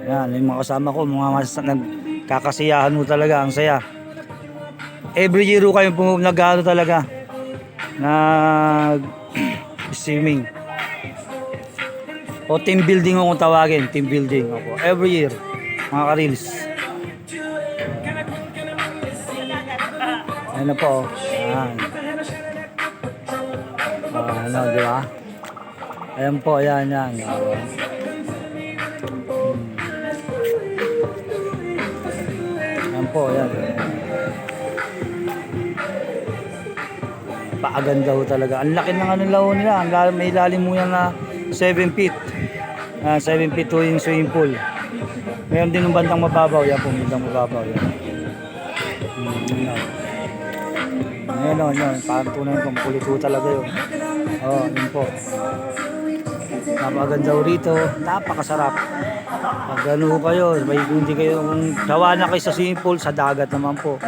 Yan, yung mga kasama ko, mga nagkakasiyahan mo talaga, ang saya. Every year ho kayo nag-ano talaga, nag swimming. O team building kung tawagin, team building ako. Every year, mga ka-reels. Ayan na po. Ayan. Ano, di ba? Ayan po, ayan, ayan. Ayan po, ayan. Paaganda ho talaga. Ang laki ng ano lao nila. May lalim mo yan na 7 feet. 7 feet ho yung swimming pool. Meron din ng bandang mababaw. Yan po, bandang mababaw. Yan. Ayan o, yun. Parang tunay kong kulit ho talaga yun. Oo, yun po. Napakaganda ho rito. Napakasarap. Pag ano ho kayo, may hindi kayo, kung gawa na kayo sa swimming pool, sa dagat naman po.